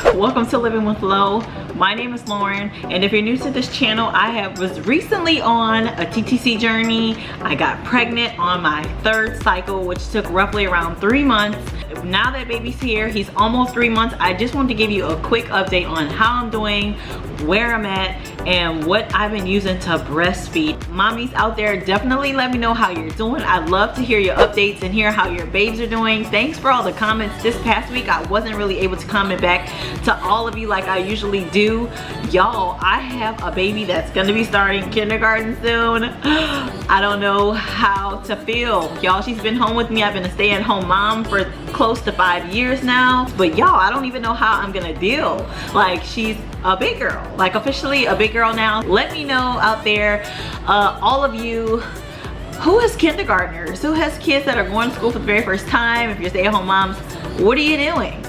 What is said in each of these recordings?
Welcome to Living with Lo. My name is Lauren, and if you're new to this channel, I was recently on a TTC journey. I got pregnant on my third cycle, which took roughly around 3 months. Now that baby's here, he's almost 3 months. I just wanted to give you a quick update on how I'm doing, where I'm at, and what I've been using to breastfeed. Mommies out there, definitely let me know how you're doing. I'd love to hear your updates and hear how your babes are doing. Thanks for all the comments this past week. I wasn't really able to comment back to all of you like I usually do. Y'all, I have a baby that's gonna be starting kindergarten soon. I don't know how to feel. Y'all, she's been home with me. I've been a stay-at-home mom for close to 5 years now. But y'all, I don't even know how I'm gonna deal. Like, she's a big girl, like officially a big girl now. Let me know out there, all of you who is kindergartners, who has kids that are going to school for the very first time. If you're stay-at-home moms, what are you doing?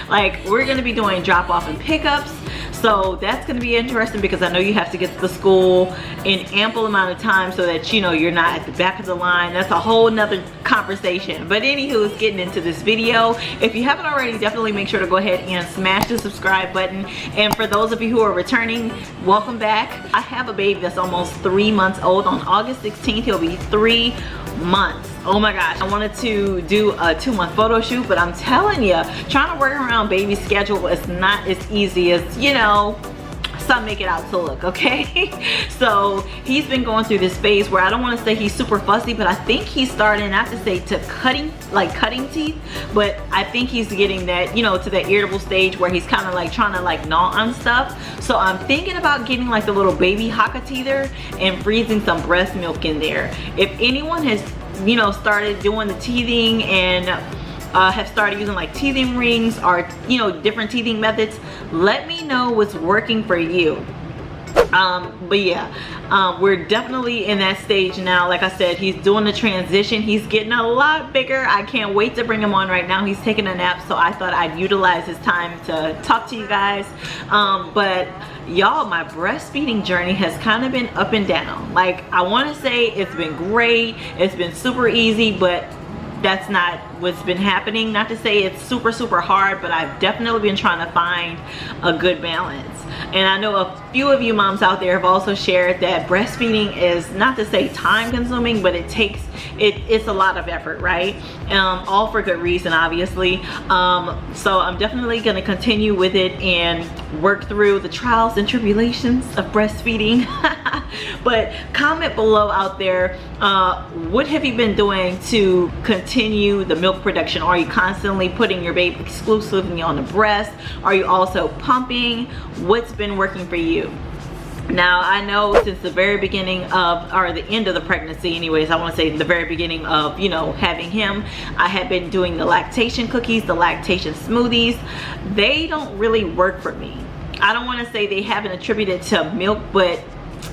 Like, we're gonna be doing drop-off and pickups. So that's gonna be interesting because I know you have to get to the school in ample amount of time so that you know you're not at the back of the line. That's a whole nother conversation. But anywho, it's getting into this video. If you haven't already, definitely make sure to go ahead and smash the subscribe button. And for those of you who are returning, welcome back. I have a baby that's almost 3 months old. On August 16th, he'll be 3 months. Oh my gosh, I wanted to do a 2-month photo shoot, but I'm telling you, trying to work around baby's schedule is not as easy as, you know, some make it out to look, okay? So he's been going through this phase where I don't want to say he's super fussy, but I think he's starting, not to say to cutting teeth, but I think he's getting that, you know, to that irritable stage where he's kind of like trying to like gnaw on stuff. So I'm thinking about getting like the little baby haka teether and freezing some breast milk in there. If anyone has, you know, started doing the teething and have started using like teething rings or, you know, different teething methods, let me know what's working for you. But yeah, we're definitely in that stage now. Like I said, he's doing the transition. He's getting a lot bigger. I can't wait to bring him on. Right now he's taking a nap, so I thought I'd utilize his time to talk to you guys. But y'all, my breastfeeding journey has kind of been up and down. Like, I want to say it's been great, it's been super easy, but that's not what's been happening. Not to say it's super hard, but I've definitely been trying to find a good balance. And I know a few of you moms out there have also shared that breastfeeding is, not to say time consuming, but it's a lot of effort, right? All for good reason, obviously. So I'm definitely gonna continue with it and work through the trials and tribulations of breastfeeding. But comment below out there, what have you been doing to continue the milk production? Are you constantly putting your baby exclusively on the breast? Are you also pumping? What's been working for you? Now, I know since the very beginning of, or the end of the pregnancy anyways, I want to say the very beginning of, you know, having him, I have been doing the lactation cookies, the lactation smoothies. They don't really work for me. I don't want to say they haven't attributed to milk, but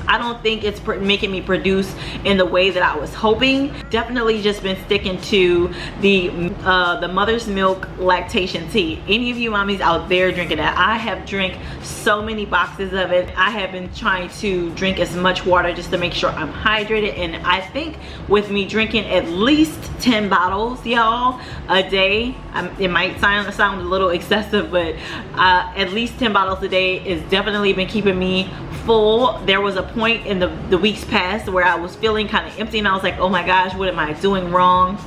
I don't think it's making me produce in the way that I was hoping. Definitely just been sticking to the mother's milk lactation tea. Any of you mommies out there drinking that? I have drank so many boxes of it. I have been trying to drink as much water just to make sure I'm hydrated, and I think with me drinking at least 10 bottles, y'all, a day, it might sound a little excessive, but at least 10 bottles a day is definitely been keeping me full. There was a point in the weeks past where I was feeling kind of empty, and I was like, oh my gosh, what am I doing wrong?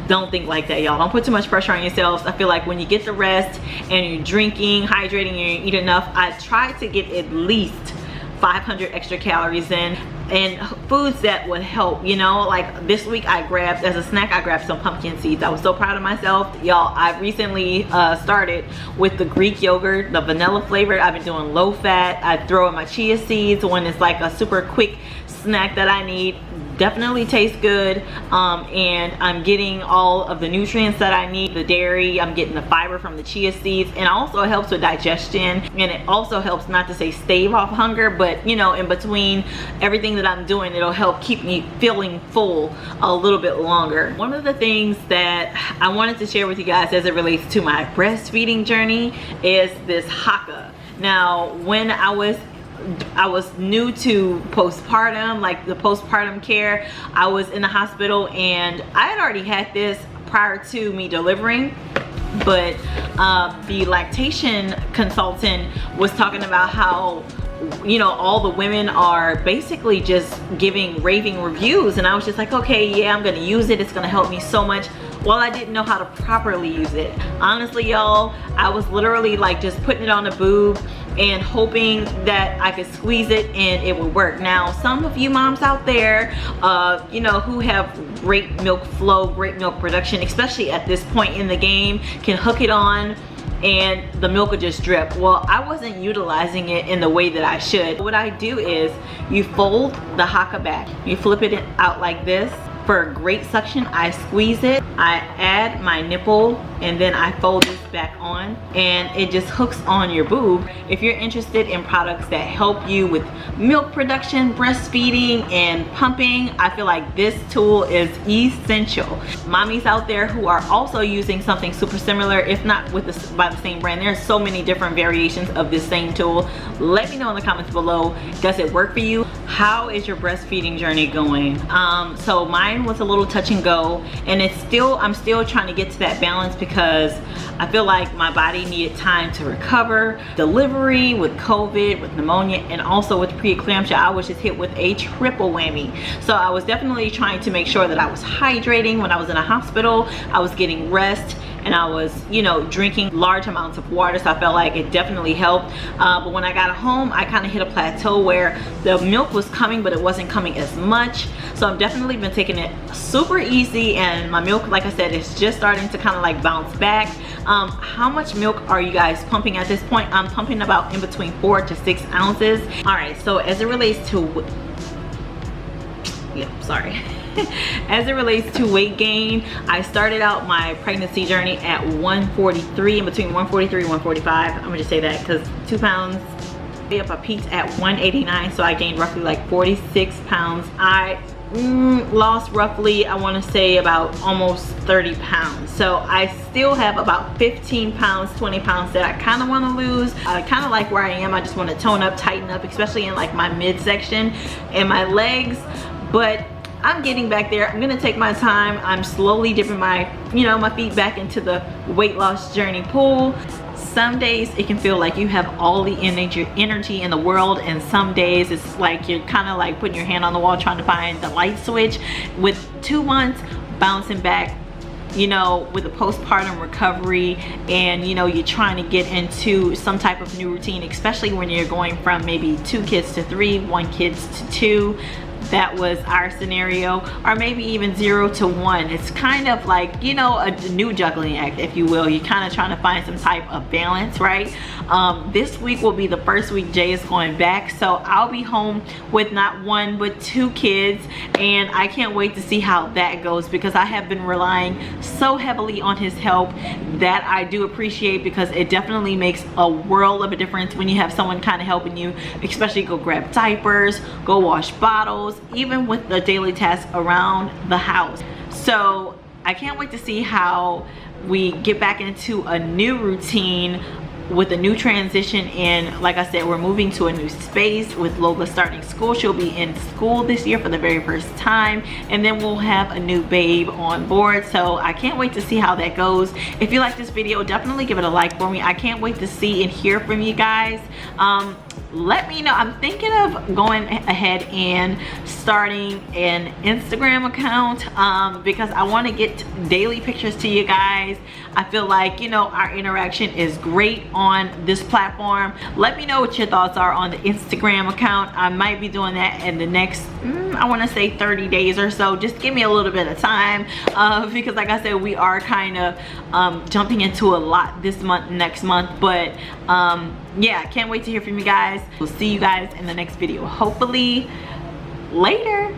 Don't think like that, y'all. Don't put too much pressure on yourselves. I feel like when you get the rest and you're drinking, hydrating, and you eat enough, I try to get at least 500 extra calories in, and foods that would help, you know. Like this week I grabbed, as a snack, I grabbed some pumpkin seeds. I was so proud of myself, y'all. I recently started with the Greek yogurt, the vanilla flavored. I've been doing low fat. I throw in my chia seeds when it's like a super quick snack that I need. Definitely tastes good, and I'm getting all of the nutrients that I need. The dairy, I'm getting the fiber from the chia seeds, and also it helps with digestion, and it also helps, not to say stave off hunger, but you know, in between everything that I'm doing, it'll help keep me feeling full a little bit longer. One of the things that I wanted to share with you guys as it relates to my breastfeeding journey is this haka. Now, when I was new to postpartum, like the postpartum care, I was in the hospital, and I had already had this prior to me delivering. but the lactation consultant was talking about how, you know, all the women are basically just giving raving reviews, and I was just like, okay, yeah, I'm gonna use it, it's gonna help me so much. Well, I didn't know how to properly use it. Honestly, y'all, I was literally like just putting it on the boob and hoping that I could squeeze it and it would work. Now, some of you moms out there, you know, who have great milk flow, great milk production, especially at this point in the game, can hook it on and the milk will just drip. Well, I wasn't utilizing it in the way that I should. What I do is you fold the haka back, you flip it out like this. For great suction, I squeeze it, I add my nipple, and then I fold this back on, and it just hooks on your boob. If you're interested in products that help you with milk production, breastfeeding, and pumping, I feel like this tool is essential. Mommies out there who are also using something super similar, if not with by the same brand, there's so many different variations of this same tool. Let me know in the comments below, does it work for you? How is your breastfeeding journey going? So mine was a little touch and go, and I'm still trying to get to that balance because I feel like my body needed time to recover. Delivery, with COVID, with pneumonia, and also with preeclampsia, I was just hit with a triple whammy. So I was definitely trying to make sure that I was hydrating when I was in a hospital, I was getting rest, and I was, you know, drinking large amounts of water, so I felt like it definitely helped. But when I got home, I kind of hit a plateau where the milk was coming, but it wasn't coming as much. So I've definitely been taking it super easy, and my milk, like I said, is just starting to kind of like bounce back. How much milk are you guys pumping at this point? I'm pumping about in between 4 to 6 ounces. All right, so as it relates to, as it relates to weight gain, I started out my pregnancy journey at 143, in between 143 and 145. I'm gonna just say that because 2 pounds up. I peaked at 189, so I gained roughly like 46 pounds. I lost roughly, I want to say, about almost 30 pounds. So I still have about 15 pounds, 20 pounds that I kind of want to lose. I kind of like where I am. I just want to tone up, tighten up, especially in like my midsection and my legs, but I'm getting back there. I'm gonna take my time. I'm slowly dipping my, you know, my feet back into the weight loss journey pool. Some days it can feel like you have all the energy in the world, and some days it's like you're kind of like putting your hand on the wall trying to find the light switch. With 2 months bouncing back, you know, with a postpartum recovery, and you know, you're trying to get into some type of new routine, especially when you're going from maybe 2 kids to 3, 1 kid to 2. That was our scenario, or maybe even 0 to 1. It's kind of like, you know, a new juggling act, if you will. You're kind of trying to find some type of balance, right? This week will be the first week Jay is going back, so I'll be home with not 1 but 2 kids, and I can't wait to see how that goes, because I have been relying so heavily on his help that I do appreciate, because it definitely makes a world of a difference when you have someone kind of helping you, especially go grab diapers, go wash bottles, even with the daily tasks around the house. So I can't wait to see how we get back into a new routine with a new transition. And like I said, we're moving to a new space with Lola starting school. She'll be in school this year for the very first time, and then we'll have a new babe on board. So I can't wait to see how that goes. If you like this video, definitely give it a like for me. I can't wait to see and hear from you guys. Let me know. I'm thinking of going ahead and starting an Instagram account, because I want to get daily pictures to you guys. I feel like, you know, our interaction is great on this platform. Let me know what your thoughts are on the Instagram account. I might be doing that in the next, I want to say 30 days or so. Just give me a little bit of time, because like I said, we are kind of jumping into a lot this month, next month, but yeah, can't wait to hear from you guys. We'll see you guys in the next video, hopefully later.